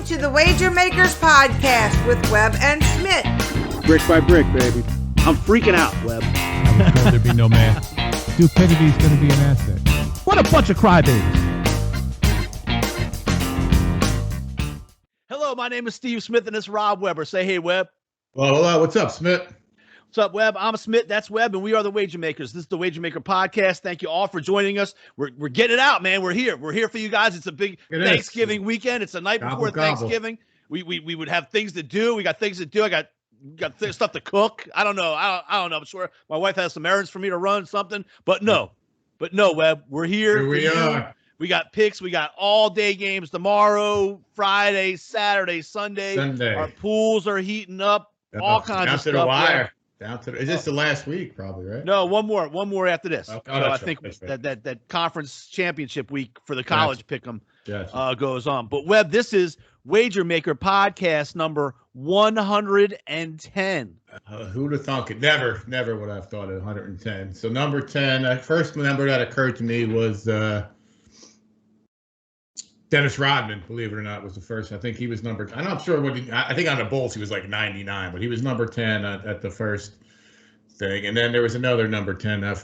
to the Wager Makers Podcast with Web and Smitt. Brick by brick, baby. I'm freaking out, Web. I was told there'd be no man. Stupidity's going to be an asset. What a bunch of crybabies. Hello, my name is Steve Smith, and it's Rob Weber. Say hey, Web. Well, hello. What's up, Smith? What's up, Web? I'm Smith. That's Web, and we are the Wager Makers. This is the Wager Maker Podcast. Thank you all for joining us. We're getting it out, man. We're here. We're here for you guys. It's a big Thanksgiving weekend. It's the night before Thanksgiving. We would have things to do. We got things to do. I got stuff to cook. I don't know. I don't know. I'm sure my wife has some errands for me to run, something. But no, Web. We're here. Here we are. We got picks. We got all day games tomorrow, Friday, Saturday, Sunday. Our pools are heating up. All kinds of stuff. Down to the wire. Is this the last week, probably, right? No, one more after this. Okay. So I think that conference championship week for the college pick'em goes on. But Webb, this is Wager Maker Podcast number 110. Who'd have thunk it? Never would I have thought of 110. So number 10, first number that occurred to me was Dennis Rodman, believe it or not, was the first. I think he was number 10. I'm not sure I think on the Bulls he was like 99, but he was number 10 at the first thing. And then there was another number 10. Now it's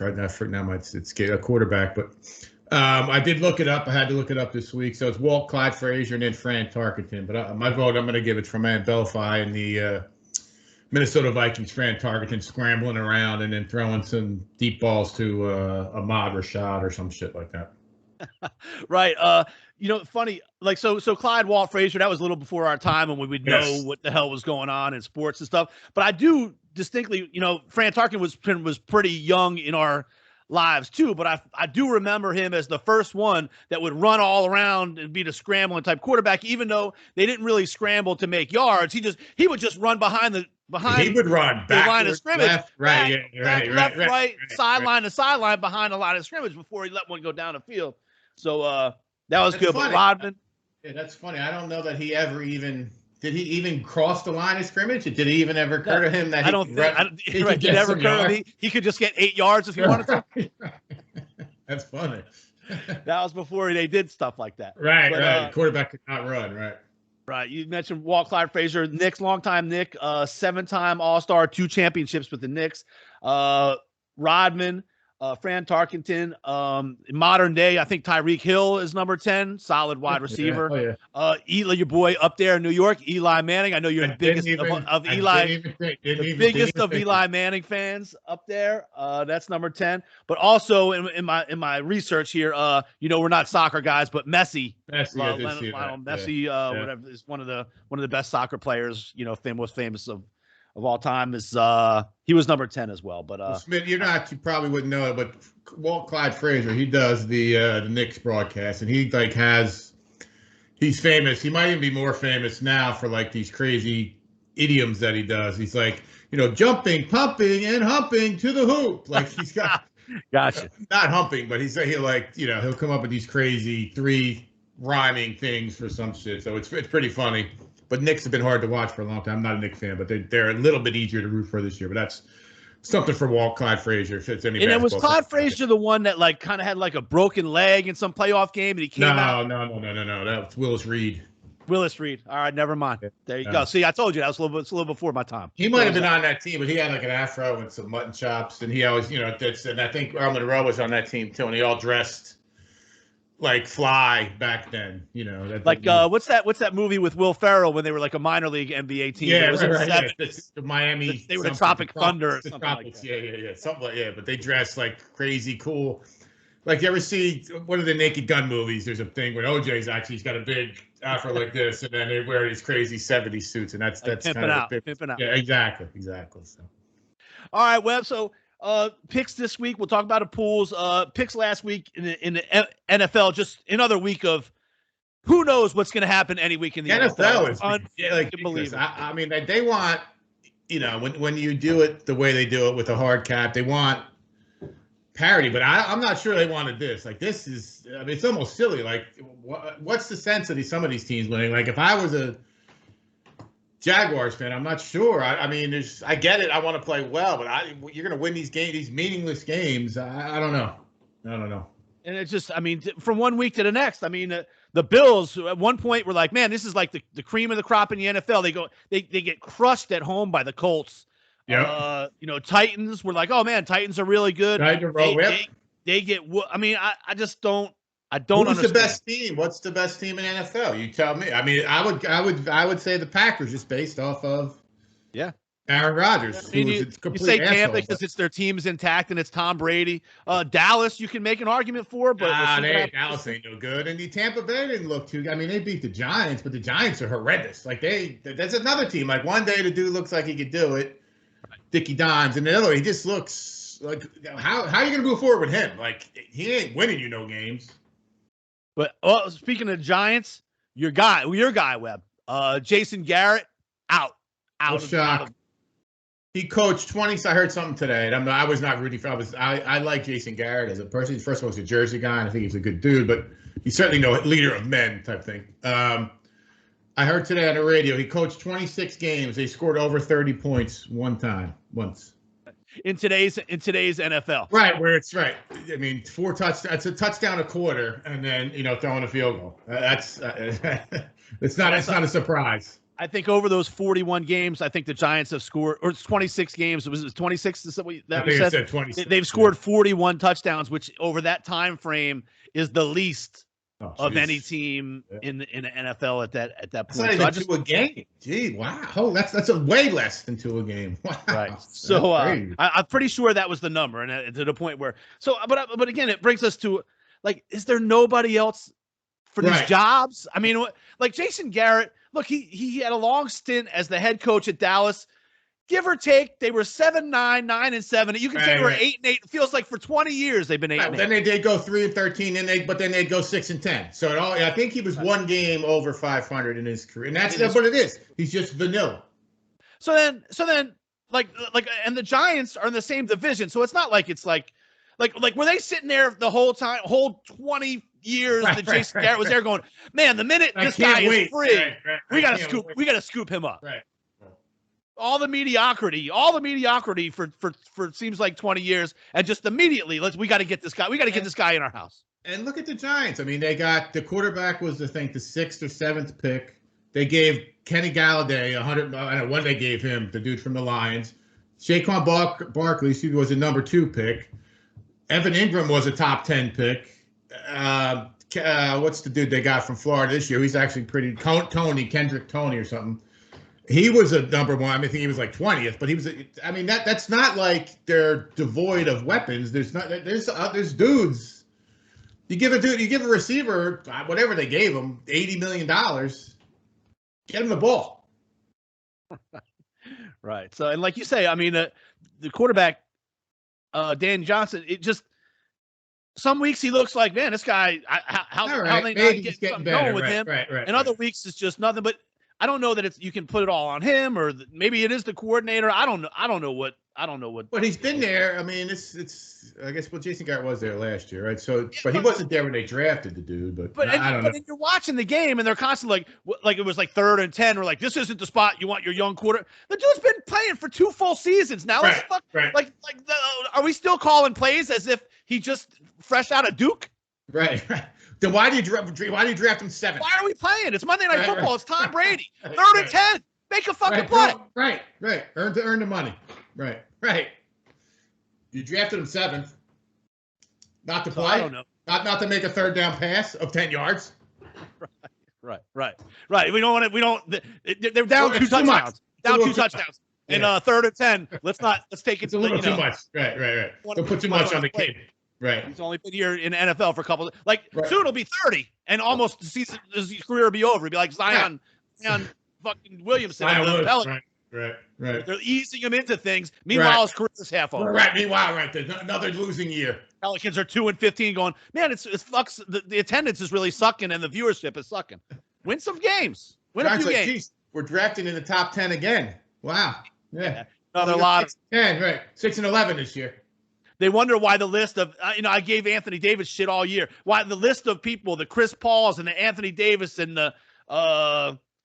a quarterback, but I did look it up. I had to look it up this week. So it's Walt Clyde Frazier and then Fran Tarkenton. But my vote, I'm going to give it to man Belfi and the Minnesota Vikings. Fran Tarkenton scrambling around and then throwing some deep balls to Ahmad Rashad or some shit like that. Right. Funny, like, so Clyde, Walt Frazier, that was a little before our time when we would know what the hell was going on in sports and stuff. But I do distinctly, Fran Tarkenton was pretty young in our lives too. But I do remember him as the first one that would run all around and be the scrambling type quarterback, even though they didn't really scramble to make yards. He would just run behind the line of scrimmage, left, right, right, sideline to sideline behind the line of scrimmage before he let one go down the field. So that was good. Funny. But Rodman, that's funny. I don't know that he ever even did. He even cross the line of scrimmage? Did it even ever occur to him that did it ever occur to him he could just get 8 yards if he wanted to? That's funny. That was before they did stuff like that. Right. Quarterback could not run. Right. You mentioned Walt Clyde Frazier, Knicks, longtime Knick, 7-time All-Star, 2 championships with the Knicks. Rodman, Fran Tarkenton. In modern day, I think Tyreek Hill is number 10, solid wide receiver. Eli, your boy up there in New York, Eli Manning. I know you're the biggest of Eli Manning fans up there. That's number 10. But also in my research here, we're not soccer guys, but Messi, whatever, is one of the best soccer players. Most famous of all time is he was number 10 as well. But Smith, you probably wouldn't know it, but Walt Clyde Frazier, he does the Knicks broadcast, and he's famous. He might even be more famous now for like these crazy idioms that he does. He's like, jumping, pumping, and humping to the hoop. Like he's got gotcha. Not humping, but he'll come up with these crazy 3 rhyming things for some shit. So it's pretty funny. But Knicks have been hard to watch for a long time. I'm not a Knicks fan, but they're a little bit easier to root for this year. But that's something for Walt Clyde Frazier. If it's any. And it was Clyde Frazier the one that kind of had like a broken leg in some playoff game, and he came out. No. That was Willis Reed. All right, never mind. There you go. See, I told you that was a little before my time. He might have been on that team, but he had like an afro and some mutton chops, and he always, and I think Earl Monroe was on that team too, and he all dressed like Fly back then, what's that movie with Will Ferrell when they were like a minor league NBA team? Yeah, the Miami. They were the Tropic Thunder or something like that. Yeah, something like but they dress like crazy cool. Like you ever see one of the Naked Gun movies? There's a thing where he's got a big afro like this, and then they wear these crazy '70s suits, and that's pimping kind of pimping out. Yeah, exactly. So, all right, Webb. So. Picks this week. We'll talk about the pools. Picks last week in the NFL. Just another week of who knows what's going to happen any week in the NFL. Is unbelievable. I mean, they want when you do it the way they do it with a hard cap, they want parity. But I'm not sure they wanted this. Like this is. I mean, it's almost silly. Like what's the sense of some of these teams winning? Like if I was a Jaguars fan, I'm not sure. I mean, I get it. I want to play well, but you're going to win these games, these meaningless games. I don't know. And it's just, from one week to the next. The Bills at one point were like, man, this is like the cream of the crop in the NFL. They get crushed at home by the Colts. Yeah. Titans were like, oh man, Titans are really good. They get. I mean, I just don't. I don't Who's understand. the best team? What's the best team in NFL? You tell me. I mean, I would say the Packers just based off of Aaron Rodgers. I mean, you say Tampa because it's their team's intact and it's Tom Brady. Dallas, you can make an argument for, but Dallas ain't no good. And the Tampa Bay didn't look too good. I mean, they beat the Giants, but the Giants are horrendous. Like that's another team. Like one day the dude looks like he could do it, Dickie Dimes, and the other way he just looks like how are you gonna move forward with him? Like he ain't winning you no games. But speaking of Giants, your guy, Webb, Jason Garrett out. Shock. He coached 20. I heard something today, and I was not rooting for. I like Jason Garrett as a person. First of all, he's a Jersey guy, and I think he's a good dude, but he's certainly no leader of men type thing. I heard today on the radio he coached 26 games. They scored over 30 points once. In today's NFL, right? Where it's right. I mean, 4 touchdowns. That's a touchdown a quarter, and then throwing a field goal. That's it's not a surprise. I think over those 41 games, I think the Giants have scored, or it's 26 games. Was it 26? Is that what that I said? 26. They've scored 41 touchdowns, which over that time frame is the least of any team in the NFL at that point. That's not even to a game. Gee, wow. Oh, that's a way less than to a game. Wow. Right. So I'm pretty sure that was the number, and to the point where. So, but again, it brings us to like, is there nobody else for these jobs? I mean, like Jason Garrett. Look, he had a long stint as the head coach at Dallas. Give or take, they were 7-9, 9-7. You can say they were 8-8. It feels like for 20 years they've been 8-8. Then they did go 3-13, but then they'd go 6-10. So I think he was one game over 500 in his career, and that's what it is. He's just vanilla. So then, like, and the Giants are in the same division. So it's not like it's like were they sitting there the whole 20 years that Jason Garrett was there going, man, the minute this guy is free, we got to scoop him up. Right. All the mediocrity for it seems like 20 years, and just immediately we got to get this guy in our house. And look at the Giants. I mean, they got the quarterback was I think the 6th or 7th pick. They gave Kenny Galladay 100. I don't know when they gave him, the dude from the Lions. Saquon Barkley, he was a number 2 pick. Evan Ingram was a top 10 pick. What's the dude they got from Florida this year? He's actually pretty Kendrick Toney or something. He was a number 1. I think he was like 20th, but he was. I mean, that's not like they're devoid of weapons. There's dudes. You give a receiver whatever they gave him, $80 million. Get him the ball. Right. So, and like you say, I mean, the quarterback, Dan Johnson, it just. Some weeks he looks like, man, this guy, how they not get something going with him. Right. And other weeks it's just nothing. But I don't know that you can put it all on him, or maybe it is the coordinator. I don't know what. But he's been there. I mean, it's. I guess Jason Garrett was there last year, right? So, but he wasn't there when they drafted the dude. But I don't know. But you're watching the game, and they're constantly like it was like 3rd and 10. We're like, this isn't the spot you want your young quarter. The dude's been playing for 2 full seasons now. Are we still calling plays as if he just fresh out of Duke? Right. Then why do you draft him 7th? Why are we playing? It's Monday Night Football. It's Tom Brady. 3rd and 10. Make a fucking play. Right. Earn the money. Right. You drafted him 7th. Not to play. I don't know. Not to make a 3rd down pass of 10 yards. Right. We don't want to. They're down 2 touchdowns. Down 2 touchdowns. In 3rd and 10. Let's take it. It's a little too much. Right. Don't put too much on the kid. Right. He's only been here in NFL for a couple. Soon he'll be 30, and almost the season, his career will be over. He'll be like Zion fucking Williamson. Right. They're easing him into things. Meanwhile, his career is half over. Right. Meanwhile, there's another losing year. Pelicans are 2-15, going, man, it fucks. The attendance is really sucking, and the viewership is sucking. Win some games. Win a few games. Geez, we're drafting in the top 10 again. Wow. Yeah. Another lot. 10, right. 6-11 this year. They wonder why the list of, I gave Anthony Davis shit all year. Why the list of people, the Chris Pauls and the Anthony Davis and the,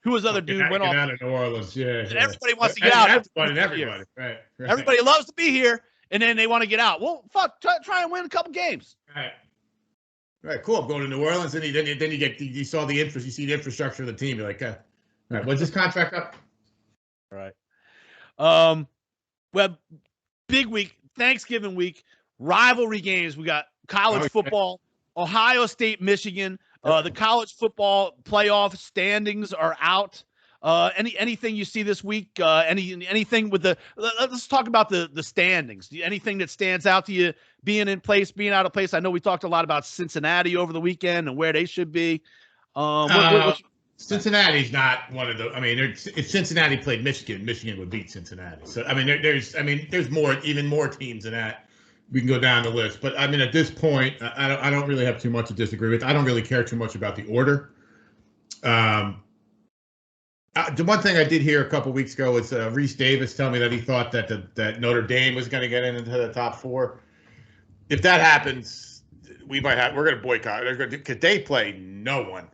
who was the other dude went off. Out of New Orleans, yeah. Everybody wants to get out. Everybody. Right. Everybody loves to be here, and then they want to get out. Well, fuck, try and win a couple games. Right. Right, cool. I'm going to New Orleans, and then you saw the you see the infrastructure of the team. You're like, all right, when's this contract up? All right. Well, big week, Thanksgiving week, rivalry games. We got college football, Ohio State, Michigan. The college football playoff standings are out. Anything you see this week? Anything with the? Let's talk about the standings. Anything that stands out to you? Being in place, being out of place. I know we talked a lot about Cincinnati over the weekend and where they should be. Cincinnati's not one of the. I mean, if Cincinnati played Michigan, Michigan would beat Cincinnati. So I mean, there's even more teams than that. We can go down the list, but I mean, at this point, I don't really have too much to disagree with. I don't really care too much about the order. The one thing I did hear a couple weeks ago was Reese Davis tell me that he thought that Notre Dame was going to get into the top 4. If that happens, we're going to boycott. Because they play no one.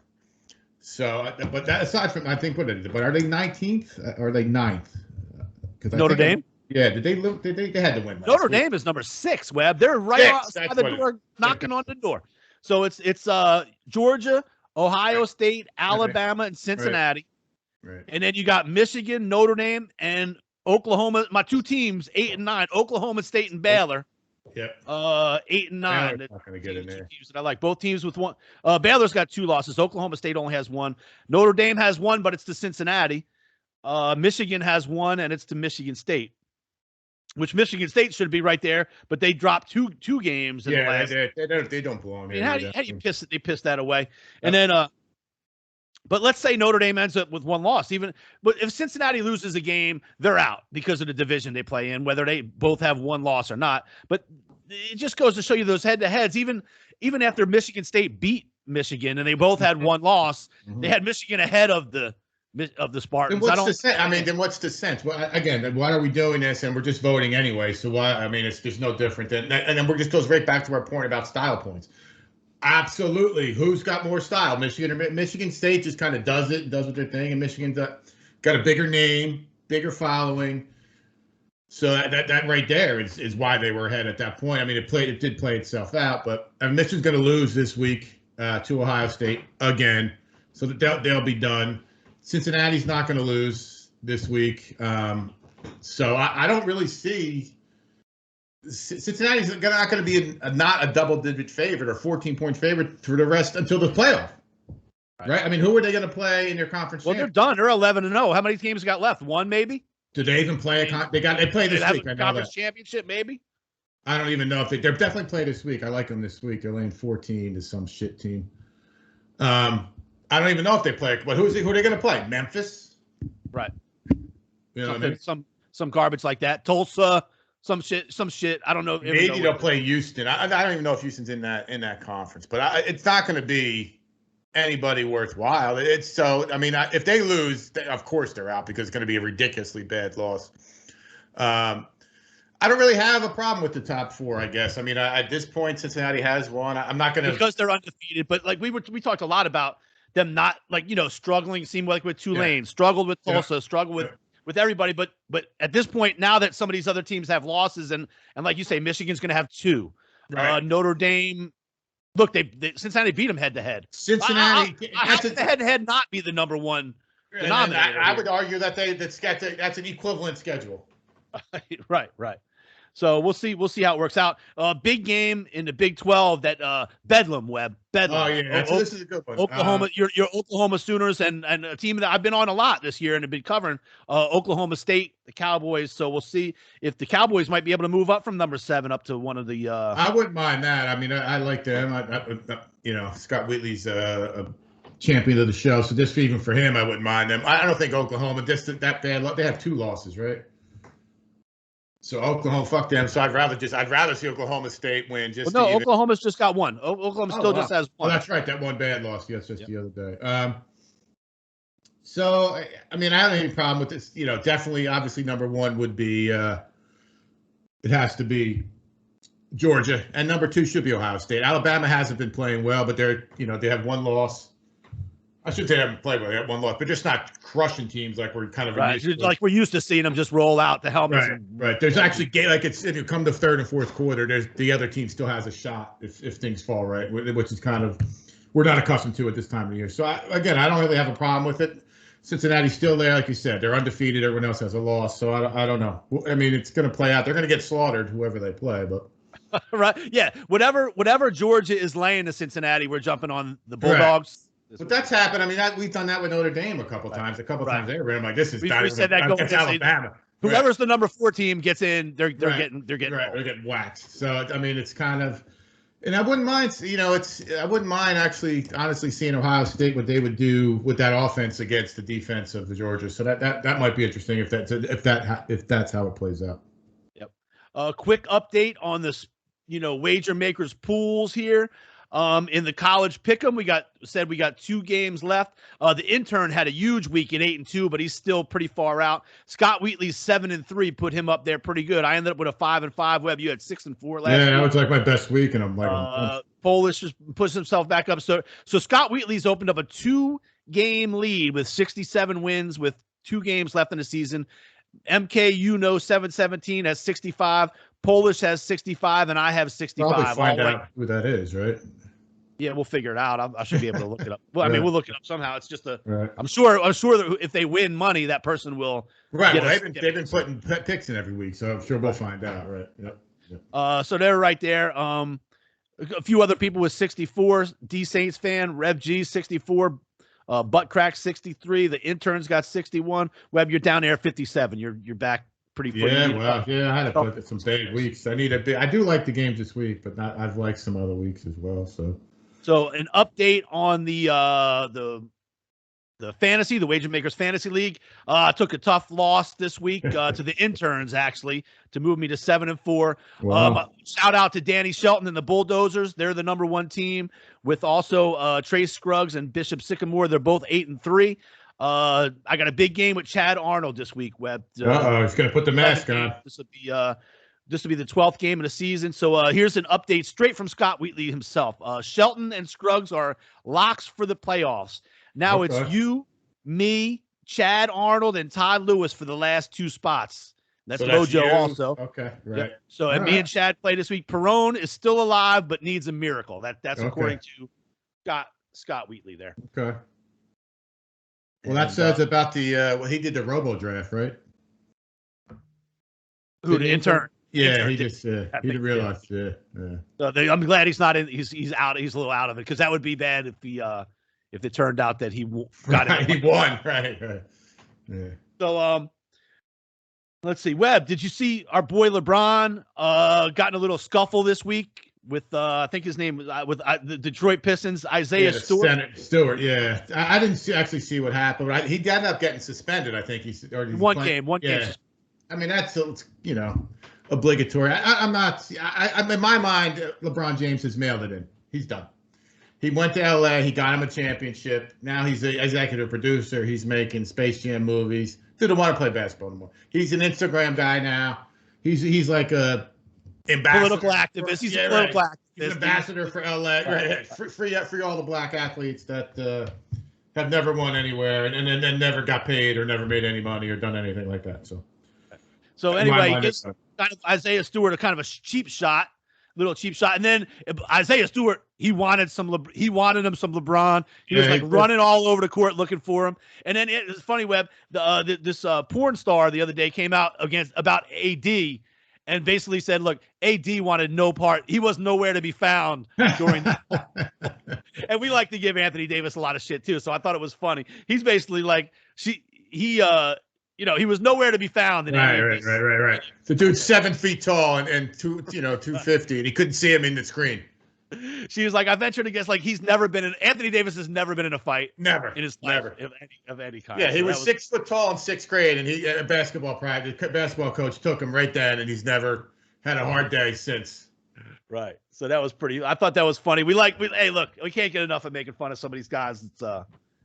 So, but that aside from, I think, but are they 19th or are they 9th? Notre Dame? Yeah, they had to win. Notre Dame is number 6, Webb. They're right outside the door, knocking on the door. So it's Georgia, Ohio State, Alabama, and Cincinnati. Right. And then you got Michigan, Notre Dame, and Oklahoma. My 2 teams, 8 and 9, Oklahoma State and Baylor. Yep. 8 and 9. Not going to get in there. Teams that I like. Both teams with 1. Baylor's got 2 losses. Oklahoma State only has 1. Notre Dame has 1, but it's to Cincinnati. Michigan has 1, and it's to Michigan State. Which Michigan State should be right there, but they dropped two games. In the last. They don't belong. I mean, how do you piss? They piss that away, and then but let's say Notre Dame ends up with 1 loss. But if Cincinnati loses a game, they're out because of the division they play in, whether they both have 1 loss or not. But it just goes to show you those head-to-heads. Even after Michigan State beat Michigan and they both had 1 loss, they had Michigan ahead of the Spartans. Then what's the sense? Well, again, why are we doing this? And we're just voting anyway. So why? I mean, it's just no different than. And then just goes right back to our point about style points. Absolutely, who's got more style? Michigan State just kind of does what their thing, and Michigan's got a bigger name, bigger following. So that right there is why they were ahead at that point. I mean, it did play itself out, but Michigan's going to lose this week to Ohio State again, so they'll be done. Cincinnati's not going to lose this week. So I don't really see Cincinnati's not going to be not a double-digit favorite or 14-point favorite for the rest until the playoff. Right? I mean, who are they going to play in their conference? Well, they're done. They're 11-0. How many games got left? 1, maybe? Do they even play they play this week? A conference championship, maybe? I don't even know if they're definitely play this week. I like them this week. They're laying 14 to some shit team. I don't even know if they play, but who are they going to play? Memphis, right? You know what I mean? Some garbage like that. Tulsa, some shit. I don't know. Maybe they'll play Houston. I don't even know if Houston's in that conference, but it's not going to be anybody worthwhile. It's so. I mean, if they lose, of course they're out because it's going to be a ridiculously bad loss. I don't really have a problem with the top 4, I guess. I mean, at this point, Cincinnati has 1. I'm not going to because they're undefeated. But like we talked a lot about them not struggling. Seemed like with Tulane, struggled with Tulsa, struggled with everybody. But at this point, now that some of these other teams have losses, and like you say, Michigan's going to have 2. Right. Notre Dame. Look, they Cincinnati beat them head to head. Cincinnati. How can the head to head not be the number 1 denominator? I would argue that that's an equivalent schedule. Right. So we'll see how it works out. Big game in the Big 12 that Bedlam, Webb. Bedlam. Oh yeah, this is a good one. Oklahoma, your Oklahoma Sooners and a team that I've been on a lot this year and have been covering. Oklahoma State, the Cowboys. So we'll see if the Cowboys might be able to move up from number 7 up to one of the. I wouldn't mind that. I mean, I like them. Scott Wheatley's a champion of the show, so just even for him, I wouldn't mind them. I don't think Oklahoma just that bad. They have 2 losses, right? So Oklahoma, fuck them. So I'd rather see Oklahoma State win. Oklahoma's just got 1. Oklahoma just has 1. Oh, that's right. That one bad loss. Yes, just the other day. So I mean, I don't have any problem with this. Definitely, obviously, number 1 would be. It has to be Georgia, and number 2 should be Ohio State. Alabama hasn't been playing well, but they have 1 loss. I shouldn't say they haven't played well. They have one loss, but just not crushing teams like we're kind of right. Like we're used to seeing them just roll out the helmets. Right. There's actually like if you come to third and fourth quarter, there's the other team still has a shot if things fall right, which is kind of we're not accustomed to at this time of the year. So I don't really have a problem with it. Cincinnati's still there, like you said. They're undefeated. Everyone else has a loss. So I don't know. I mean, it's going to play out. They're going to get slaughtered, whoever they play. But right, yeah. Whatever Georgia is laying to Cincinnati, we're jumping on the Bulldogs. Right. But that's happened. I mean, we've done that with Notre Dame a couple times. A couple times there, I'm like, this is we said that going to Alabama. Whoever's the number 4 team gets in, they're getting they're getting waxed. So I mean, it's kind of. And I wouldn't mind, I wouldn't mind actually, honestly, seeing Ohio State what they would do with that offense against the defense of the Georgia. So that might be interesting if that's how it plays out. Yep. Quick update on this, wager makers pools here. In the college pick'em, we got 2 games left. The intern had a huge week in 8-2, but he's still pretty far out. Scott Wheatley's 7-3 put him up there pretty good. I ended up with a 5-5. Webb, you had 6-4 last week. Yeah, that was like my best week, and I'm like, Polish just pushed himself back up. So Scott Wheatley's opened up a 2-game lead with 67 wins with 2 games left in the season. MK 717 has 65. Polish has 65, and I have 65. Probably find out who that is, right? Yeah, we'll figure it out. I should be able to look it up. Well, I mean, we'll look it up somehow. It's just right. I'm sure that if they win money, that person will. Right. Well, they've been putting picks in every week, so I'm sure we'll find out. Right. Yep. So they're right there. A few other people with 64. D Saints fan, Rev G 64. Butt Crack 63. The interns got 61. Webb, you're down there 57. You're back pretty. Yeah. Well, yeah. I had to put some big weeks. I do like the games this week, but I've liked some other weeks as well. So an update on the fantasy, the Wager Makers Fantasy League. Took a tough loss this week to the interns, actually, to move me to 7-4. Wow. Shout out to Danny Shelton and the Bulldozers. They're the number 1 team with also Trey Scruggs and Bishop Sycamore. They're both 8-3. I got a big game with Chad Arnold this week, Webb. He's going to put the mask on. This will be the 12th game of the season. So here's an update straight from Scott Wheatley himself. Shelton and Scruggs are locks for the playoffs. Now It's you, me, Chad Arnold, and Todd Lewis for the last 2 spots. That's Mojo also. Okay, right. Yep. So me and Chad play this week. Perone is still alive, but needs a miracle. That's according to Scott Wheatley there. Okay. Well, that says about the he did the Robo draft, right? Who, the intern? Yeah, he just he didn't realize. Yeah. So I'm glad he's not in. He's out. He's a little out of it because that would be bad if it turned out that he got it. He won. Right. Yeah. So let's see. Webb, did you see our boy LeBron got in a little scuffle this week with I think his name was with the Detroit Pistons, Isaiah Stewart? Stewart, yeah. I didn't actually see what happened, but he ended up getting suspended. I think one game. I mean, that's obligatory. I'm not. In my mind, LeBron James has mailed it in. He's done. He went to LA. He got him a championship. Now he's the executive producer. He's making Space Jam movies. Didn't want to play basketball anymore. He's an Instagram guy now. He's like a political activist. He's a political activist. He's an ambassador for LA. Right. Free all the black athletes that have never won anywhere and then never got paid or never made any money or done anything like that. So anyway, he gives kind of Isaiah Stewart a kind of a cheap shot. And then Isaiah Stewart, he wanted him some LeBron. He was running all over the court looking for him. And then it's funny, Webb, this porn star the other day came out about AD and basically said, look, AD wanted no part. He was nowhere to be found during that. And we like to give Anthony Davis a lot of shit too. So I thought it was funny. He's basically like he was nowhere to be found. Right. The dude's 7 feet tall and 250, and he couldn't see him in the screen. She was like, I venture to guess, like Anthony Davis has never been in a fight. Never. In his life of any kind. Yeah, he was 6 foot tall in 6th grade, and he at a basketball coach took him right then, and he's never had a hard day since. Right. So that was I thought that was funny. Hey, look, we can't get enough of making fun of some of these guys.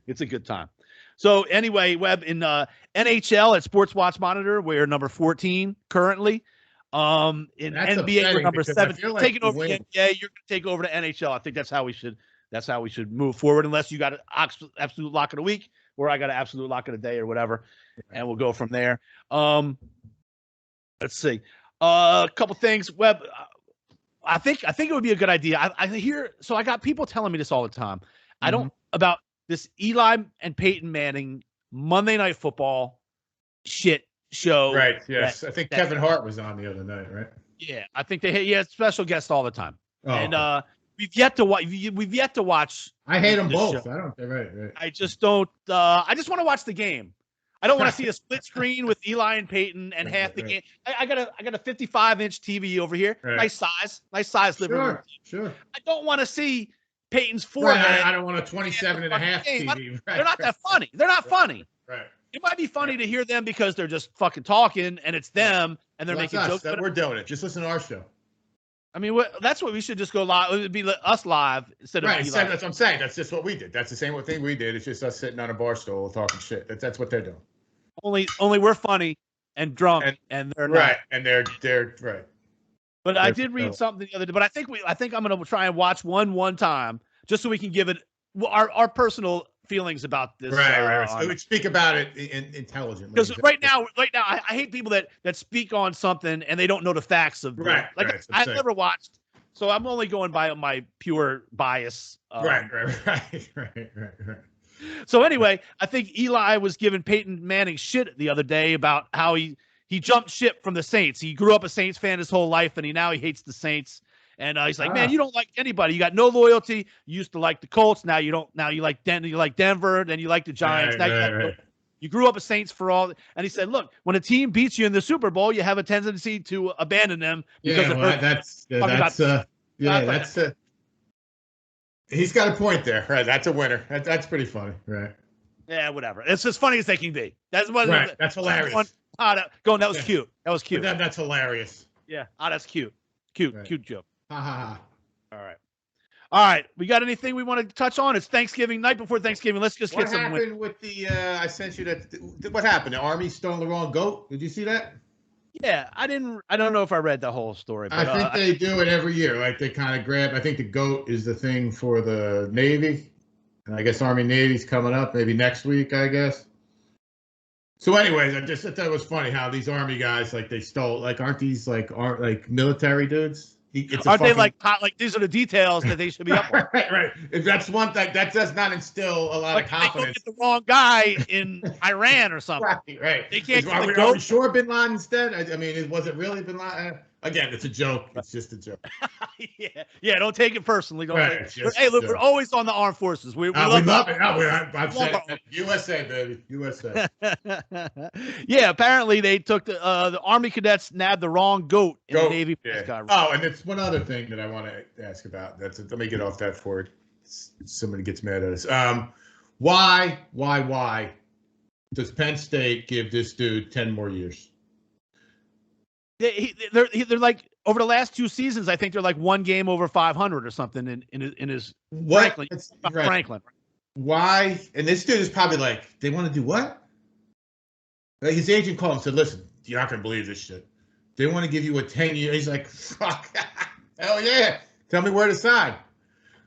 It's a good time. So anyway, Webb, in NHL at Sports Watch Monitor, we're number 14 currently. In NBA, we're number 7. Taking over the NBA, you're going to take over the NHL. I think that's how we should That's how we should move forward, unless you got an absolute lock of the week, or I got an absolute lock of the day, or whatever, and we'll go from there. Let's see. A couple things. Web. I think it would be a good idea. I hear. So I got people telling me this all the time. I don't about this Eli and Peyton Manning Monday Night Football shit show. Right. Yes. I think Kevin Hart was on the other night, right? Yeah, I think they special guests all the time. Oh, and okay. we've yet to watch. We've yet to watch. I hate them both. Show. I don't. Right. I just don't. I just want to watch the game. I don't want to see a split screen with Eli and Peyton and half the game. I got a 55-inch TV over here. Right. Nice size living room. Sure. I don't want to see Peyton's forehead. Right, I don't want a 27.5 TV. Right, they're not that funny. They're not funny. Right. It might be funny to hear them because they're just fucking talking and it's them and they're making jokes. We're doing it. Just listen to our show. I mean, that's what we should just go live. It would be us live instead of right. That's what I'm saying. That's just what we did. That's the same thing we did. It's just us sitting on a bar stool talking shit. That's what they're doing. Only we're funny and drunk and they're not. Right. And they're right. But I did read something the other day. But I think I'm gonna try and watch one time just so we can give it our personal feelings about this. Right. So we speak about it intelligently. Because right now, I hate people that speak on something and they don't know the facts of. Right. I've never watched, so I'm only going by my pure bias. Right. So anyway, I think Eli was giving Peyton Manning shit the other day about how he jumped ship from the Saints. He grew up a Saints fan his whole life, and he hates the Saints. And he's like, man, you don't like anybody. You got no loyalty. You used to like the Colts. Now you don't. Now you like Denver. Then you like the Giants. You grew up a Saints for all. And he said, look, when a team beats you in the Super Bowl, you have a tendency to abandon them. Because he's got a point there. Right. That's a winner. That's pretty funny. Right. Yeah, whatever. It's as funny as they can be. That's what. Right. That's hilarious. That was cute. That was cute. That's hilarious. Yeah. That's cute. Cute joke. Ha ha ha. All right. We got anything we want to touch on? It's Thanksgiving night before Thanksgiving. Let's just get some. What happened with the? I sent you that. What happened? The Army stole the wrong goat. Did you see that? Yeah, I didn't. I don't know if I read the whole story. But, I think they do it every year. Like they kind of grab. I think the goat is the thing for the Navy, and I guess Army Navy's coming up maybe next week. I guess. So, anyways, I just thought it was funny how these Army guys they stole. Aren't these like military dudes? Aren't they like these are the details that they should be up on? Right. If that's one thing, that does not instill a lot of confidence. They go get the wrong guy in Iran or something. Right. They can't. Are we sure Bin Laden instead? I mean, was it really Bin Laden? Again, it's a joke. It's just a joke. Yeah. Don't take it personally. Hey, look, we're always on the armed forces. We love it. I'm saying USA, baby, USA. Yeah, apparently they took the Army cadets nabbed the wrong goat in the Navy. Yeah. Oh, and it's one other thing that I want to ask about. Let me get off that before somebody gets mad at us. Why does Penn State give this dude 10 more years? They're like over the last 2 seasons. I think they're like one game over 500 or something in his Franklin. Why? And this dude is probably like, they want to do what? Like his agent called him and said, "Listen, you're not gonna believe this shit. They want to give you a 10-year." He's like, "Fuck, hell yeah! Tell me where to sign."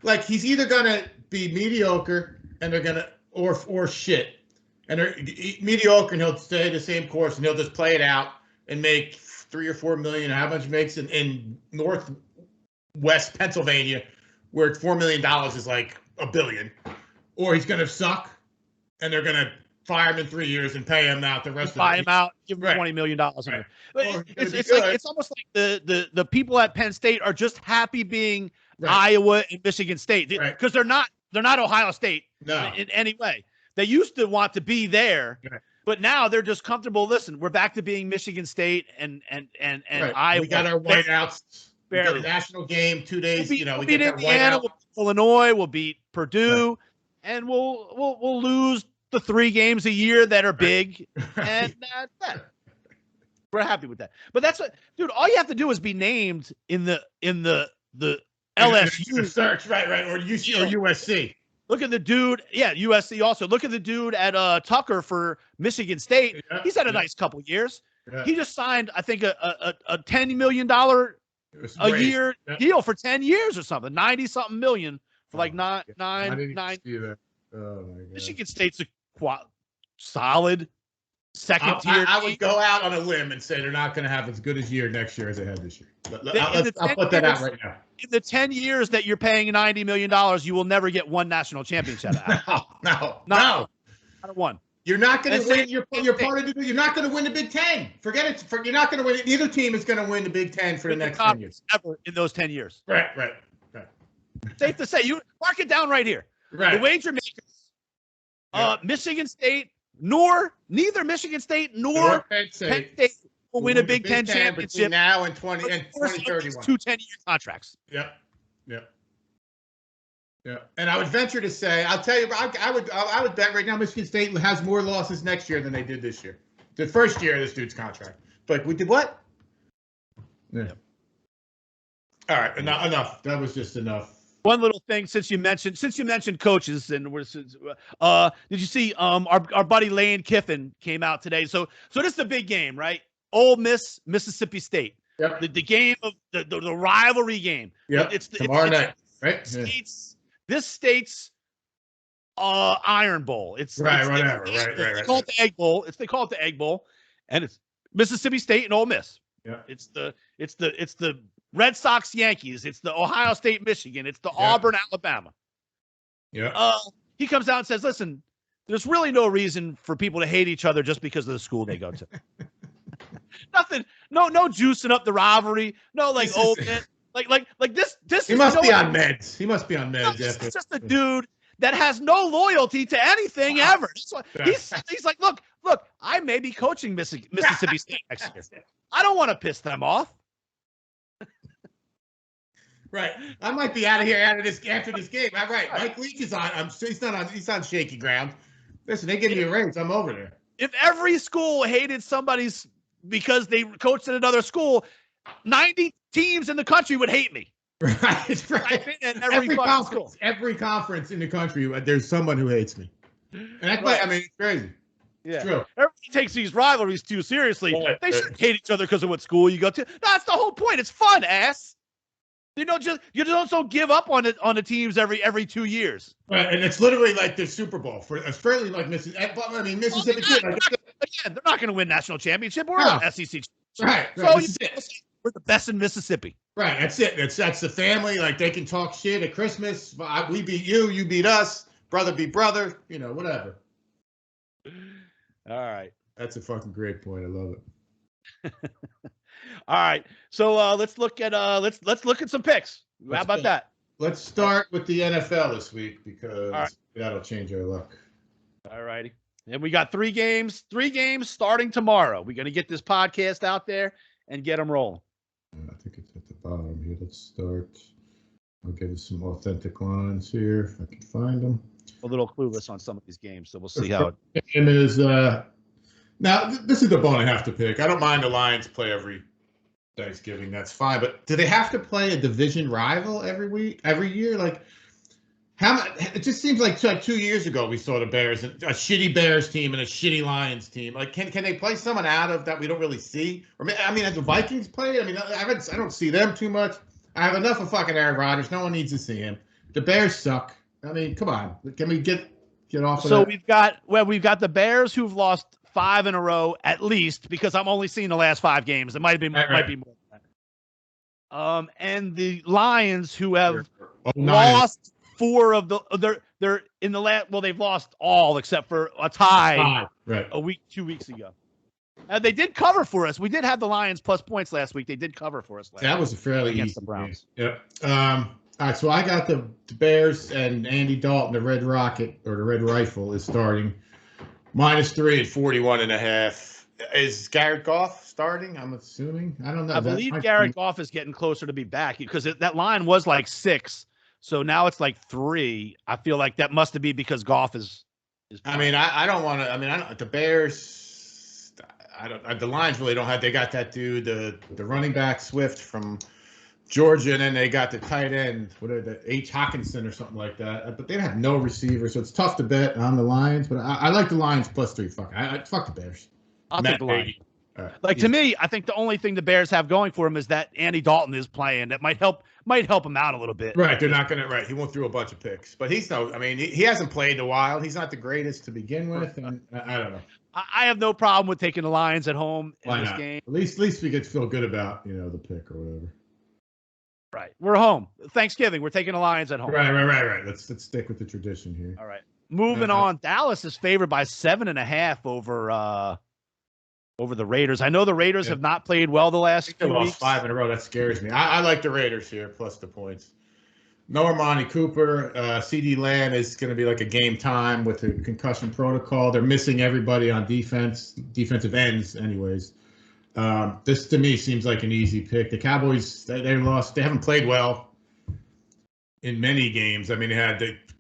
Like he's either gonna be mediocre and they're gonna or shit, and they're mediocre and he'll stay the same course and he'll just play it out and make $3 or $4 million, how much makes in Northwest Pennsylvania, where $4 million is like $1 billion, or he's going to suck, and they're going to fire him in 3 years and pay him out the rest of it. Buy him out, give him $20 million. Right. It's almost like the people at Penn State are just happy being Iowa and Michigan State because they're not Ohio State in any way. They used to want to be there. Right. But now they're just comfortable. Listen, we're back to being Michigan State and Iowa. We got our whiteouts. We got a national game 2 days. We'll beat Indiana. We'll beat Illinois. We'll beat Purdue, and we'll lose the 3 games a year that are big, and that's that. We're happy with that. But that's what, dude. All you have to do is be named in the LSU search, right, or UC or USC. Look at the dude. Yeah, USC also. Look at the dude at Tucker for Michigan State. Yeah, he's had a nice couple years. Yeah. He just signed, I think, a $10 million a year deal for 10 years or something. 90-something million for like I didn't nine. see that. Oh my god. Michigan State's a solid second tier. I would go out on a limb and say they're not going to have as good a year next year as they had this year. I'll put that out right now. In the 10 years that you're paying $90 million, you will never get one national championship out. No. Not one. You're not going to win. You're part of the. You're not going to win the Big Ten. Forget it. You're not going to win it. Neither team is going to win the Big Ten for the next 10 years. Ever in those 10 years. Right. Safe to say. You mark it down right here. Right. The wager makers. Michigan State, neither Michigan State nor Penn State will win a Big Ten championship now and 2031. 2 10-year contracts. Yep. And I would venture to say, I'll tell you, I would bet right now Michigan State has more losses next year than they did this year. The first year of this dude's contract. But we did what? Yeah. All right, enough. That was just enough. One little thing, since you mentioned coaches, and did you see our buddy Lane Kiffin came out today? So this is a big game, right? Ole Miss, Mississippi State. Yep. The game of the rivalry game. Yep. It's tomorrow night, right? This state's Iron Bowl. It's right. They call it the Egg Bowl. They call it the Egg Bowl, and it's Mississippi State and Ole Miss. Yeah. It's the Red Sox Yankees. It's the Ohio State Michigan. It's the Auburn Alabama. Yeah. He comes out and says, "Listen, there's really no reason for people to hate each other just because of the school they go to. Nothing. No juicing up the rivalry. No like this. He must be on meds. He must be on meds. He's just a dude that has no loyalty to anything ever. He's like, look. I may be coaching Mississippi State next year. I don't want to piss them off. Right. I might be out of this after this game. All right. Mike Leach is on. He's on shaky ground. Listen, they give me a raise. I'm over there. If every school hated somebody's because they coached at another school, 90 teams in the country would hate me. Right. Every conference in the country, there's someone who hates me. And that's why, I mean, it's crazy. Yeah. It's true. Everybody takes these rivalries too seriously. They shouldn't hate each other because of what school you go to. No, that's the whole point. It's fun, ass. You don't give up on the teams every 2 years. Right, and it's literally like the Super Bowl it's fairly like Mississippi. Again, they're not going to win national championship. We're an SEC. Right. So we're the best in Mississippi. Right. That's it. That's the family. Like they can talk shit at Christmas. We beat you. You beat us. Brother beat brother. Whatever. All right. That's a fucking great point. I love it. All right, so let's look at some picks. How about that? Let's start with the NFL this week because that'll change our luck. All righty, and we got three games starting tomorrow. We're gonna get this podcast out there and get them rolling. I think it's at the bottom here. Let's start. I'll give you some authentic lines here if I can find them. A little clueless on some of these games, so we'll see how it game is. Now this is the bone I have to pick. I don't mind the Lions play every Thanksgiving, that's fine. But do they have to play a division rival every year? Like, it just seems like 2 years ago we saw the Bears, a shitty Bears team and a shitty Lions team. Like, can they play someone out of that we don't really see? Or have the Vikings played? I don't see them too much. I have enough of fucking Aaron Rodgers. No one needs to see him. The Bears suck. Come on. Can we get off of that? So we've got the Bears who've lost 5 in a row at least, because I'm only seeing the last 5 games. It might be more than that. And the Lions who have lost 4 of they're in the last. Well, they've lost all except for a tie a week 2 weeks ago. They did cover for us. We did have the Lions plus points last week. They did cover for us last week. That was a fairly against easy the Browns. Game. Yep. All right, so I got the Bears and Andy Dalton, the Red Rocket or the Red Rifle is starting. -3 at 41.5. Is Garrett Goff starting? I'm assuming. I don't know. I believe Garrett Goff is getting closer to be back because that line was like 6, so now it's like 3. I feel like that must be because Goff is. I don't want to. The Bears. The Lions really don't have. They got that dude, the running back Swift from Georgia, and then they got the tight end, H. Hawkinson or something like that. But they have no receiver, so it's tough to bet on the Lions. But I like the Lions +3. Fuck the Bears. I'll take the Lions. All right. Like, to me, I think the only thing the Bears have going for him is that Andy Dalton is playing. That might help him out a little bit. Right. They're not going to. Right. He won't throw a bunch of picks, but he's no. I mean, he hasn't played in a while. He's not the greatest to begin with, and I don't know. I have no problem with taking the Lions at home in Why this not? game. At least we get to feel good about the pick or whatever. Right. We're home. Thanksgiving. We're taking the Lions at home. Right. Let's stick with the tradition here. All right. Moving on. Dallas is favored by 7.5 over the Raiders. I know the Raiders have not played well the last They few lost weeks. 5 in a row. That scares me. I like the Raiders here, plus the points. No Armani Cooper. CD Lamb is going to be like a game time with the concussion protocol. They're missing everybody on defensive ends anyways. This to me seems like an easy pick. The Cowboys, they lost. They haven't played well in many games. I mean,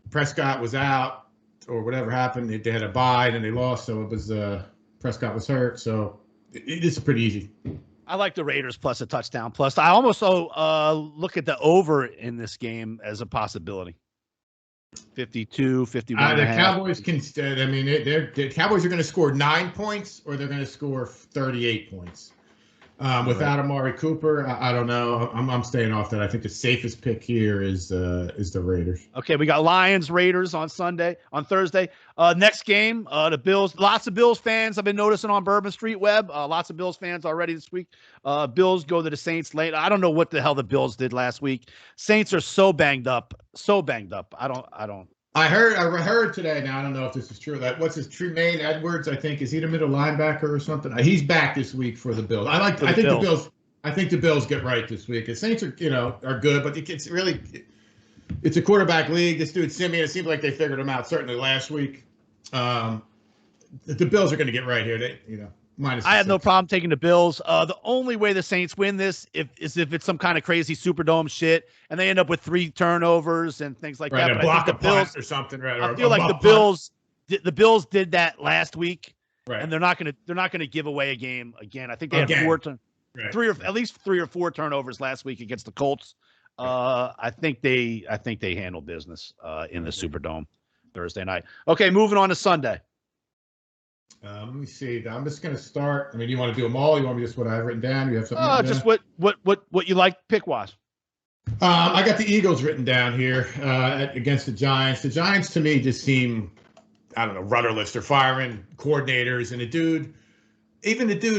Prescott was out or whatever happened. They had a bye and they lost. So it was Prescott was hurt. So it's pretty easy. I like the Raiders plus a touchdown plus. I almost look at the over in this game as a possibility. 52, 51. The Cowboys can. I mean, the Cowboys are going to score 9 points, or they're going to score 38 points. Without Amari Cooper, I don't know. I'm staying off that. I think the safest pick here is the Raiders. Okay, we got Lions Raiders on Thursday. Next game, the Bills. Lots of Bills fans I've been noticing on Bourbon Street Web. Lots of Bills fans already this week. Bills go to the Saints late. I don't know what the hell the Bills did last week. Saints are so banged up. I don't. I heard today. Now I don't know if this is true. That what's his Tremaine Edwards? I think is he the middle linebacker or something? He's back this week for the Bills. I think the Bills. I think the Bills get right this week. The Saints are good, but it's a quarterback league. This dude Simeon. It seems like they figured him out. Certainly last week. The Bills are going to get right here. Minus. I have no problem taking the Bills. The only way the Saints win this is if it's some kind of crazy Superdome shit and they end up with 3 turnovers and things like that. But block a punt or something. Right. I feel like the Bills did that last week, right? And they're not gonna give away a game again. I think they had at least 3 or 4 turnovers last week against the Colts. I think they handle business in the Superdome Thursday night. Okay, moving on to Sunday. Let me see. I'm just going to start. I mean, do you want to do them all? You want me just what I have written down? You have something? Just what you like pick wise. I got the Eagles written down here against the Giants. The Giants to me just seem, I don't know, rudderless. They're firing coordinators, and the dude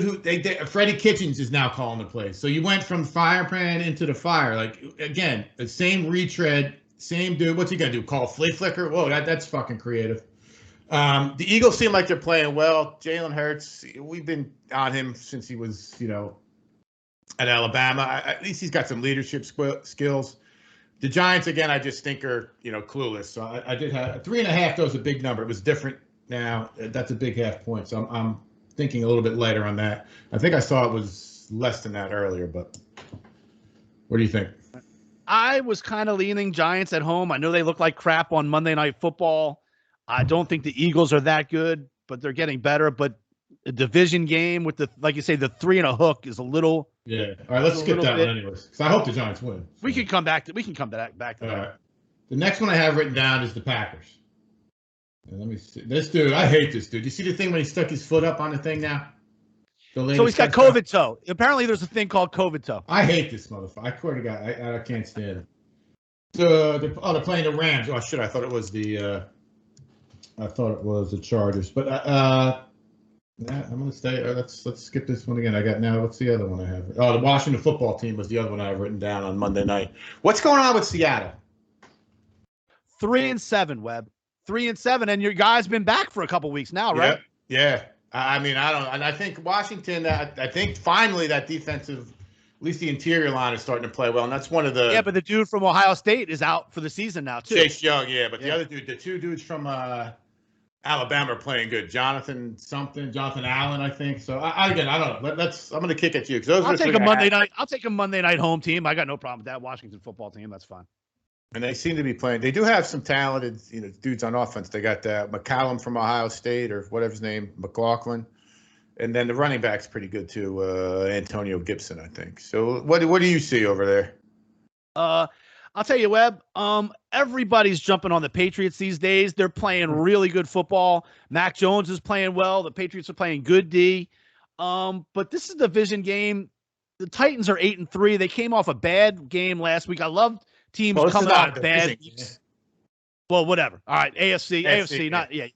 who Freddie Kitchens is now calling the plays. So you went from firebrand into the fire. Like again, the same retread, same dude. What's he gonna do? Call flea flicker? Whoa, that's fucking creative. The Eagles seem like they're playing well. Jalen Hurts, we've been on him since he was, at Alabama. At least he's got some leadership skills. The Giants, again, I just think are, clueless. So I did have 3.5. That was a big number. It was different now. That's a big half point. So I'm thinking a little bit later on that. I think I saw it was less than that earlier, but what do you think? I was kind of leaning Giants at home. I know they look like crap on Monday Night Football. I don't think the Eagles are that good, but they're getting better. But a division game with like you say, the 3 and a hook is a little. Yeah. All right. Let's skip that one anyways. Because I hope the Giants win. So. We can come back to that. All right. The next one I have written down is the Packers. And let me see. This dude, I hate this dude. You see the thing when he stuck his foot up on the thing now? So he's got COVID toe. Apparently, there's a thing called COVID toe. I hate this motherfucker. I swear to God, I can't stand it. They're playing the Rams. Oh shit! I thought it was the Chargers. But I'm gonna stay. Let's skip this one again. I got now. What's the other one I have? Oh, the Washington football team was the other one I have written down on Monday night. What's going on with Seattle? 3-7, Webb. 3-7, and your guy's been back for a couple weeks now, right? Yeah. I mean, I don't, and I think Washington. I think finally that defensive, at least the interior line is starting to play well, and that's one of the. Yeah, but the dude from Ohio State is out for the season now too. Chase Young, yeah, but the other dude, the 2 dudes from Alabama are playing good. Jonathan Allen, I think. So I don't know. I'm going to kick at you because I'll take a Monday night. I'll take a Monday night home team. I got no problem with that Washington football team. That's fine. And they seem to be playing. They do have some talented, dudes on offense. They got McCallum from Ohio State or whatever his name, McLaughlin, and then the running back's pretty good too, Antonio Gibson, I think. So what do you see over there? I'll tell you, Webb. Everybody's jumping on the Patriots these days. They're playing really good football. Mac Jones is playing well. The Patriots are playing good D. But this is a division game. The Titans are 8-3. They came off a bad game last week. I love teams coming off bad weeks. Well, whatever. All right, AFC, not yeah.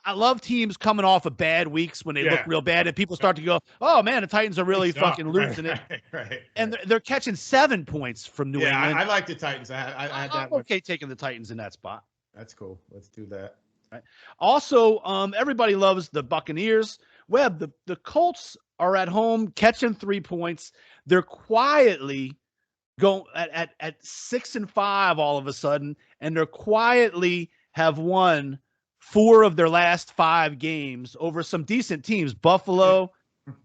I love teams coming off of bad weeks when they look real bad, and people start to go, "Oh man, the Titans are really fucking losing it." Right. And they're catching 7 points from New England. I like the Titans. I had that. I'm okay taking the Titans in that spot. That's cool. Let's do that. Right. Also, everybody loves the Buccaneers. Webb, the Colts are at home catching 3 points. They're quietly going at 6-5 all of a sudden, and they're quietly have won 4 of their last 5 games over some decent teams. Buffalo,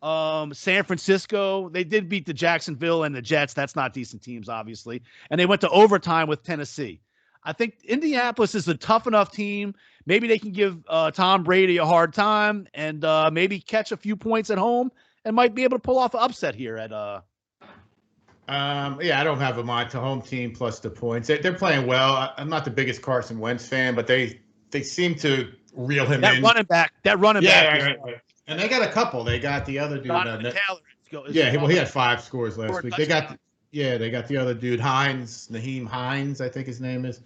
San Francisco. They did beat the Jacksonville and the Jets. That's not decent teams, obviously. And they went to overtime with Tennessee. I think Indianapolis is a tough enough team. Maybe they can give Tom Brady a hard time and maybe catch a few points at home and might be able to pull off an upset here at I don't have a mind to home team plus the points. They're playing well. I'm not the biggest Carson Wentz fan, but they seem to reel him in. That running back. Right. And they got a couple. They got the other dude. Well, he had 5 scores last week. They got the other dude, Naheem Hines, I think his name is.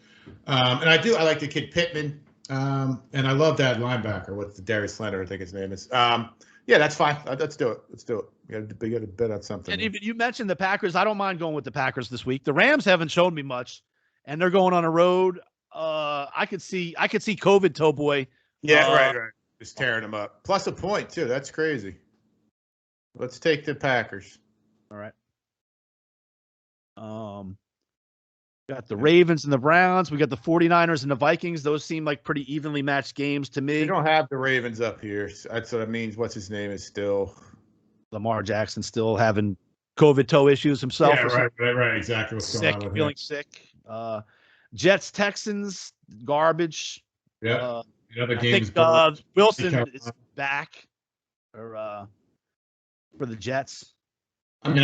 And I like the kid Pittman. And I love that linebacker. What's the Darius Leonard, I think his name is. That's fine. Let's do it. We got to bet on something. And even you mentioned the Packers. I don't mind going with the Packers this week. The Rams haven't shown me much, and they're going on a road. I could see COVID toe boy. Right. Just tearing them up. Plus a point too. That's crazy. Let's take the Packers. All right. Got the Ravens and the Browns. We got the 49ers and the Vikings. Those seem like pretty evenly matched games to me. We don't have the Ravens up here. That's what it means. What's his name is still Lamar Jackson, still having COVID toe issues himself. Yeah, right. Exactly. What's sick, going on with feeling him. sick. Jets, Texans, garbage. Yeah. The other I games. think Wilson is back for the Jets. I mean,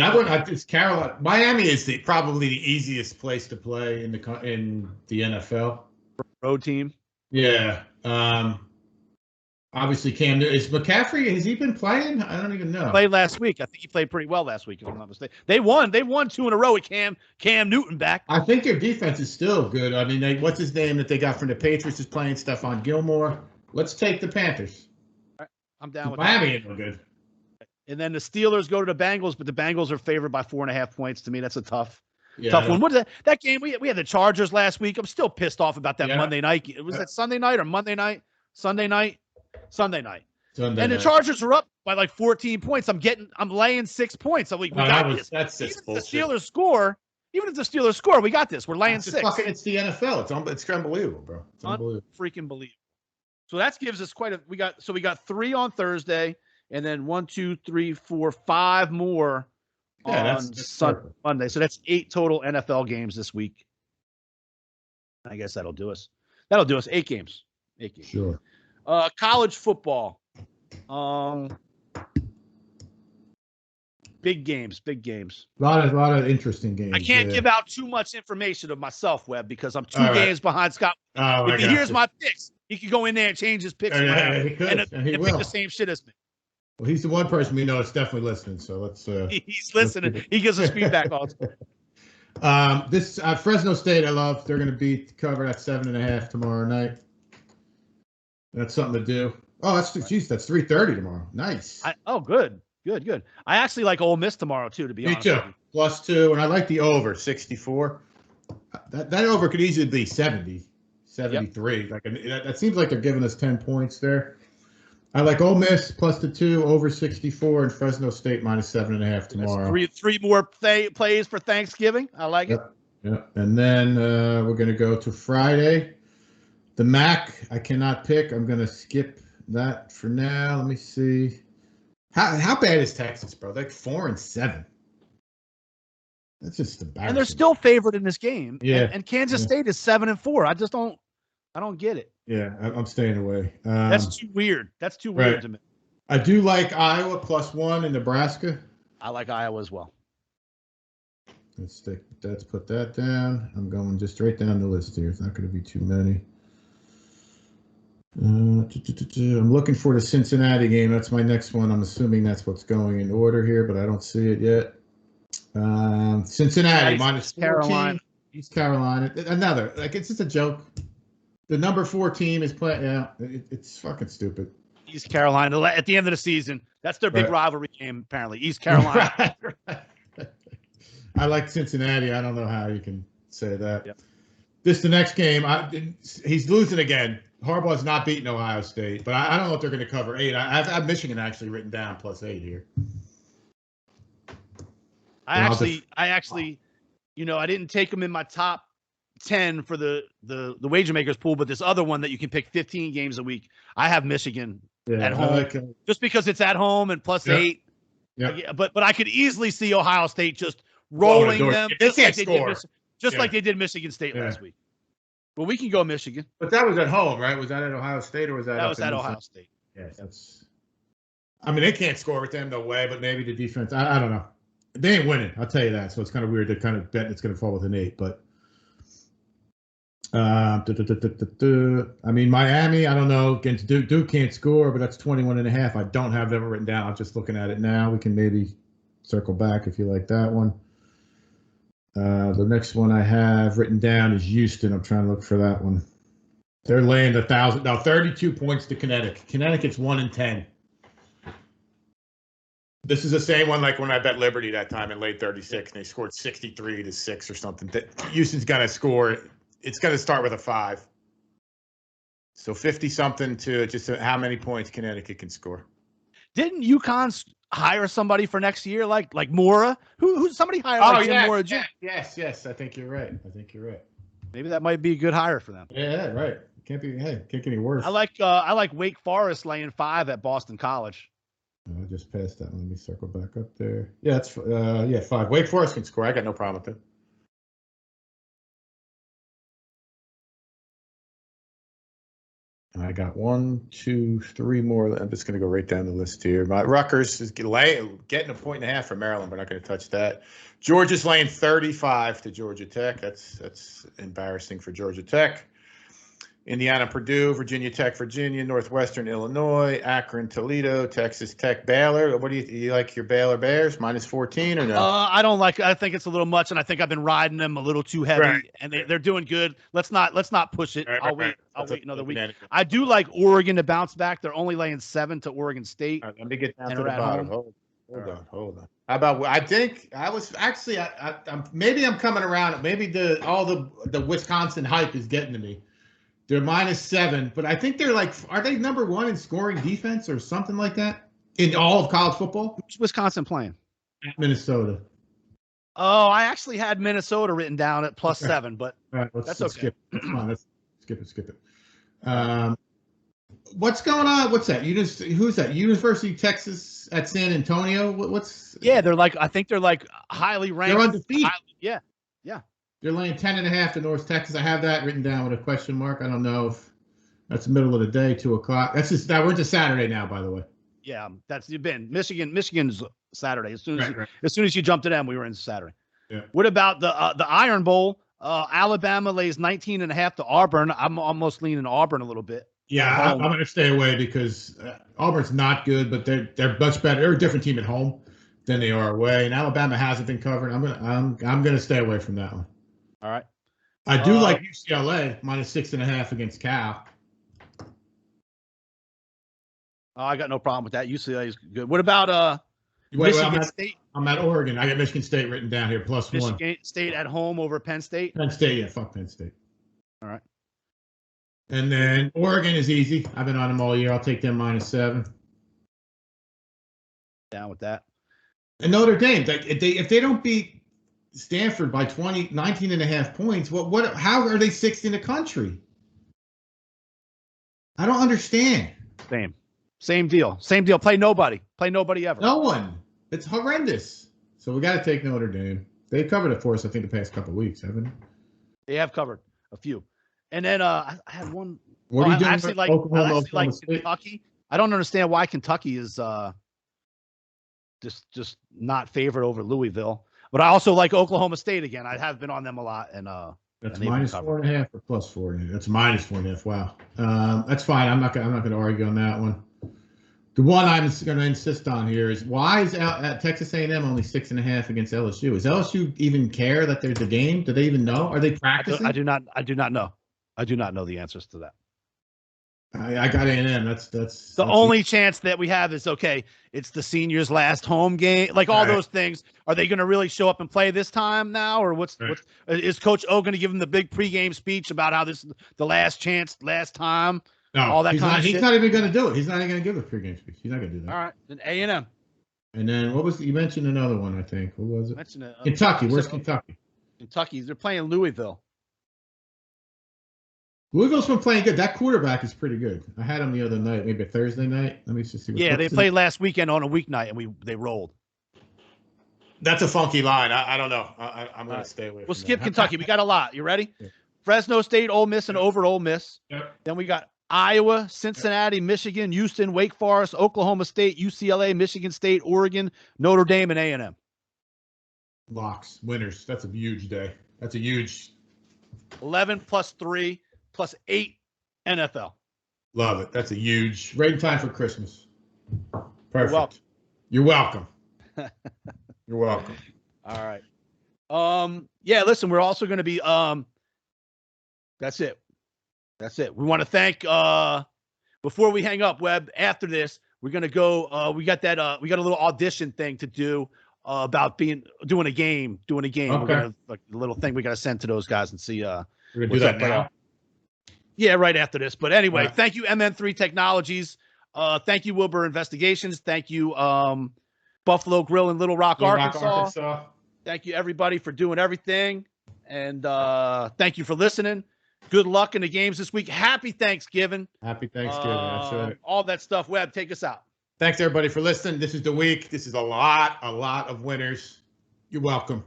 it's Carolina. Miami is probably the easiest place to play in the NFL. Road team. Yeah. Obviously, Cam is McCaffrey. Has he been playing? I don't even know. He played last week. I think he played pretty well last week, if I'm not mistaken. They won 2 in a row with Cam Newton back. I think their defense is still good. I mean, what's his name that they got from the Patriots is playing Stephon Gilmore. Let's take the Panthers. All right, I'm down with Miami ain't no good. And then the Steelers go to the Bengals, but the Bengals are favored by 4.5 points. To me, that's a tough one. What is that game? We had the Chargers last week. I'm still pissed off about that Monday night. Was that Sunday night or Monday night? Sunday night. The Chargers are up by like 14 points. I'm laying 6 points. I'm like, we got this. That's just bullshit. Even if the Steelers score, we got this. We're laying 6. It's the NFL. It's unbelievable, bro. It's unbelievable. Freaking believable. So that gives us we got 3 on Thursday. And then 1, 2, 3, 4, 5 more on Monday. So that's 8 total NFL games this week. I guess that'll do us. 8 games. Sure. College football. Big games. A lot of interesting games. I can't give out too much information of myself, Webb, because I'm 2 games behind Scott. If he hears my picks, he could go in there and change his picks He could, and he pick will. the same shit as me. Well, he's the one person we know that's definitely listening. So let's. He's listening. He gives us feedback all the time. This Fresno State, I love. They're going to beat cover at 7.5 tomorrow night. That's something to do. Oh, that's 3:30 tomorrow. Nice. Good. I actually like Ole Miss tomorrow too. To be honest, me too. +2, and I like the over 64. That over could easily be 70, 73. Yep. That seems like they're giving us 10 points there. I like Ole Miss +2, over 64, and Fresno State -7.5 tomorrow. That's 3 more plays for Thanksgiving. I like it. Yeah, and then we're going to go to Friday. The MAC, I cannot pick. I'm going to skip that for now. Let me see. How bad is Texas, bro? Like 4-7. That's just embarrassing. And they're still favored in this game. Yeah. And Kansas State is 7-4. I don't get it. Yeah, I'm staying away. That's too weird. That's too weird to me. I do like Iowa +1 in Nebraska. I like Iowa as well. Let's put that down. I'm going just straight down the list here. It's not going to be too many. I'm looking for the Cincinnati game. That's my next one. I'm assuming that's what's going in order here, but I don't see it yet. Cincinnati minus 14. Carolina. East Carolina. Another, like, it's just a joke. The number 4 team is playing. Yeah, it's fucking stupid. East Carolina at the end of the season. That's their big rivalry game, apparently. East Carolina. Right. I like Cincinnati. I don't know how you can say that. Yep. The next game, he's losing again. Harbaugh's not beating Ohio State, but I don't know if they're going to cover 8. I have Michigan actually written down +8 here. I actually, I didn't take them in my top 10 for the wager makers pool, but this other one that you can pick 15 games a week, I have Michigan at home, just because it's at home and +8. Yeah. But I could easily see Ohio State just rolling them, just like they did Michigan State last week. Well, we can go Michigan. But that was at home, right? Was that at Ohio State or was that? That was at Ohio State. Yes, that's. I mean, they can't score with them, no way. But maybe the defense. I don't know. They ain't winning. I'll tell you that. So it's kind of weird to kind of bet it's going to fall with an 8. But I mean, Miami. I don't know. Against Duke can't score, but that's 21.5. I don't have them written down. I'm just looking at it now. We can maybe circle back if you like that one. The next one I have written down is Houston. I'm trying to look for that one. They're laying 32 points to Connecticut. Connecticut's 1-10. This is the same one like when I bet Liberty that time and laid 36, and they scored 63-6 or something. Houston's gonna score. It's gonna start with a 5. So 50-something to just how many points Connecticut can score. Didn't UConn hire somebody for next year, like Mora? Who somebody hired? Mora? Yes. I think you're right. Maybe that might be a good hire for them. Yeah, right. Can't get any worse. I like Wake Forest laying 5 at Boston College. I just passed that one. Let me circle back up there. Yeah, it's 5. Wake Forest can score. I got no problem with it. I got 1, 2, 3 more. I'm just going to go right down the list here. My Rutgers is getting 1.5 from Maryland. We're not going to touch that. Georgia's laying 35 to Georgia Tech. That's embarrassing for Georgia Tech. Indiana, Purdue, Virginia Tech, Virginia, Northwestern, Illinois, Akron, Toledo, Texas Tech, Baylor. What do you like your Baylor Bears -14 or no? I don't like. I think it's a little much, and I think I've been riding them a little too heavy, and they're doing good. Let's not push it. I'll wait another week. I do like Oregon to bounce back. They're only laying 7 to Oregon State. Right, let me get down to the bottom. Hold on. How about? I think I was actually. Maybe I'm coming around. Maybe all the Wisconsin hype is getting to me. They're -7, but I think they're are they number 1 in scoring defense or something like that in all of college football? Who's Wisconsin playing? Minnesota. Oh, I actually had Minnesota written down at +7, but that's okay. Skip it. Come on, let's skip it. What's going on? What's that? Who's that? University of Texas at San Antonio? What's? Yeah, I think they're highly ranked. They're undefeated. Yeah. They're laying 10.5 to North Texas. I have that written down with a question mark. I don't know if that's the middle of the day, 2:00. That's just that we're into Saturday now, by the way. Yeah, you've been Michigan's Saturday. As soon as you jumped to them, we were in Saturday. Yeah. What about the Iron Bowl? Alabama lays 19.5 to Auburn. I'm almost leaning Auburn a little bit. Yeah, I'm going to stay away because Auburn's not good, but they're much better. They're a different team at home than they are away, and Alabama hasn't been covered. I'm going to stay away from that one. All right. I do like UCLA -6.5 against Cal. Oh, I got no problem with that. UCLA is good. What about Michigan State? I'm at Oregon. I got Michigan State written down here +1. Michigan State at home over Penn State. Penn State, yeah, fuck Penn State. All right. And then Oregon is easy. I've been on them all year. I'll take them -7. Down with that. And Notre Dame, if they don't beat Stanford by 19.5 points, how are they 6th in the country? I don't understand. Same deal. Play nobody ever. No one. It's horrendous. So we got to take Notre Dame. They covered it for us, I think, the past couple of weeks, haven't they? They have covered a few. And then I had one. What are you doing? I actually like Kentucky. I don't understand why Kentucky is just not favored over Louisville. But I also like Oklahoma State again. I have been on them a lot, and That's minus 4.5 or plus 4.5. That's minus 4.5. Wow. That's fine. I'm not gonna argue on that one. The one I'm going to insist on here is why is Texas A&M only 6.5 against LSU? Is LSU even care that there's a game? Do they even know? Are they practicing? I do not know. I do not know the answers to that. I got A&M. That's the only chance that we have is, okay, it's the seniors' last home game. Like all those things. Are they going to really show up and play this time now? Or is Coach O going to give them the big pregame speech about how this is the last chance, last time? No, all that kind of shit. He's not even going to do it. He's not even going to give a pregame speech. He's not going to do that. All right, then A&M. And then what was you mentioned another one? I think what was it? Kentucky. Where's Kentucky? Kentucky. They're playing Louisville. Louisville's been playing good. That quarterback is pretty good. I had him the other night, maybe a Thursday night. Let me just see. Yeah, they played last weekend on a weeknight, and they rolled. That's a funky line. I don't know. I'm going to stay away. We'll skip Kentucky. We got a lot. You ready? Yeah. Fresno State, Ole Miss, and over Ole Miss. Yep. Then we got Iowa, Cincinnati, Michigan, Houston, Wake Forest, Oklahoma State, UCLA, Michigan State, Oregon, Notre Dame, and A&M. Locks, winners. That's a huge day. That's a huge 11 plus 3 plus 8 NFL. Love it. That's a huge right in time for Christmas. Perfect. You're welcome. You're welcome. All right. Yeah, listen, we're also going to be that's it. We want to thank before we hang up, Webb, after this, we're going to go we got a little audition thing to do about doing a game. Okay. We're gonna, like, a little thing we got to send to those guys and see we're going to do that now. Yeah, right after this. But anyway, Thank you MN3 Technologies. Thank you Wilbur Investigations. Thank you Buffalo Grill in Little Rock, Arkansas. Thank you everybody for doing everything. And thank you for listening. Good luck in the games this week. Happy Thanksgiving. Happy Thanksgiving. That's right. All that stuff. Webb, take us out. Thanks everybody for listening. This is the week. This is a lot of winners. You're welcome.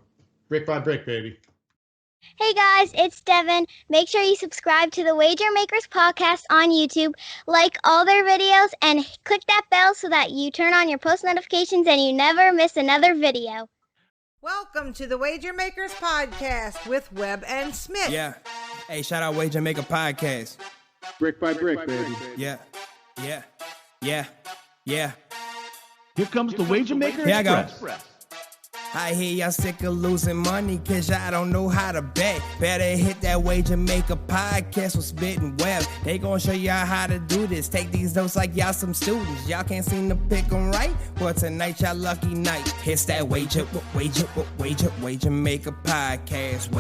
Brick by brick, baby. Hey guys, it's Devin. Make sure you subscribe to the Wager Makers podcast on YouTube, like all their videos, and click that bell so that you turn on your post notifications and you never miss another video. Welcome to the Wager Makers podcast with Web and Smitt. Yeah. Hey, shout out Wager Maker podcast. Brick by brick, baby. Yeah. Here comes the Wager Maker Here I go. Express. I hear y'all sick of losing money cause y'all don't know how to bet. Better hit that Wager Maker podcast with Smitt and Webb. They gon' show y'all how to do this. Take these notes like y'all some students. Y'all can't seem to pick them right? Well, tonight y'all lucky night. It's that Wager Maker podcast. Wager Maker podcast.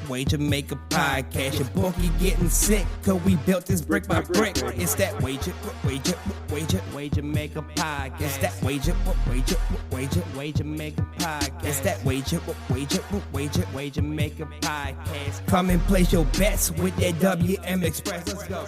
Wager Maker podcast. Your bookie getting sick cause we built this brick by brick. It's that Wager Maker podcast. It's that Wager Maker podcast. It's that Wager Maker podcast. Come and place your bets with that WM Express. Let's go.